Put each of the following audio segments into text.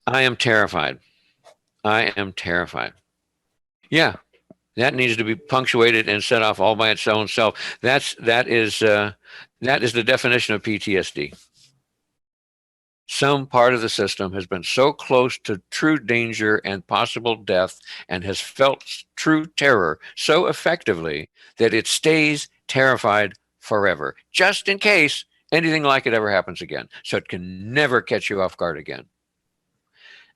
I am terrified. I am terrified. Yeah, that needs to be punctuated and set off all by its own self. That is the definition of PTSD. Some part of the system has been so close to true danger and possible death and has felt true terror so effectively that it stays terrified forever, just in case anything like it ever happens again. So it can never catch you off guard again.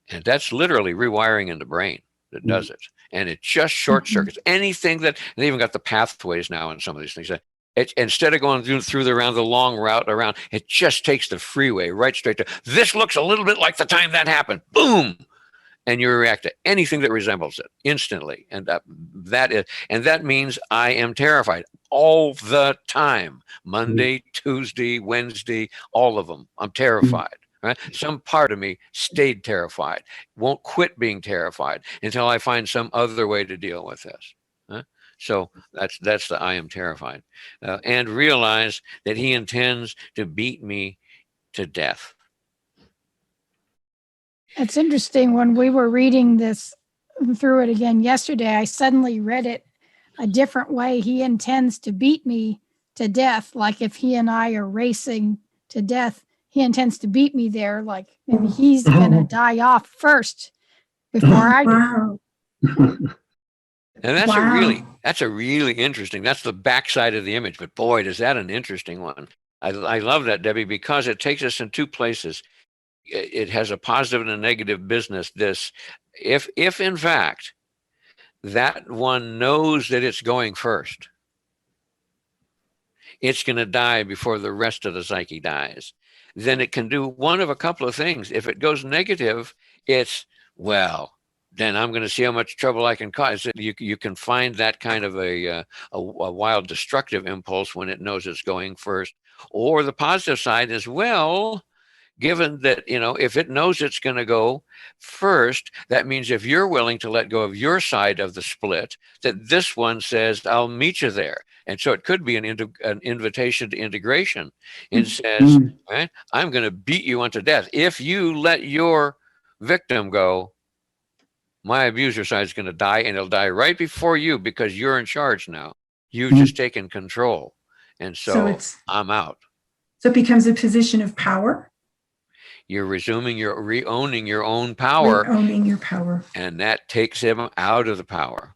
And that's literally rewiring in the brain that does it. And it just short circuits anything that, they even got the pathways now in some of these things. Instead of going through around the long route around, it just takes the freeway right straight to, this looks a little bit like the time that happened. Boom. And you react to anything that resembles it instantly. And that means I am terrified all the time. Monday, Tuesday, Wednesday, all of them. I'm terrified. Right? Some part of me stayed terrified, won't quit being terrified until I find some other way to deal with this. So that's the I am terrified. And realize that he intends to beat me to death. It's interesting. When we were reading this through it again yesterday, I suddenly read it a different way. He intends to beat me to death. Like if he and I are racing to death, he intends to beat me there. Like maybe he's going to die off first before I do. And that's a really interesting, that's the backside of the image, but boy, is that an interesting one. I love that, Debbie, because it takes us in two places. It has a positive and a negative business. If in fact, that one knows that it's going first, it's going to die before the rest of the psyche dies, then it can do one of a couple of things. If it goes negative, it's, well, then I'm going to see how much trouble I can cause. You can find that kind of a wild destructive impulse when it knows it's going first. Or the positive side is, well, given that, if it knows it's going to go first, that means if you're willing to let go of your side of the split, that this one says, I'll meet you there. And so it could be an invitation to integration. It says, right, I'm going to beat you unto death. If you let your victim go, my abuser side is going to die, and it'll die right before you because you're in charge now. You've just taken control. And so I'm out. So it becomes a position of power. You're re-owning your own power. Re-owning your power. And that takes him out of the power.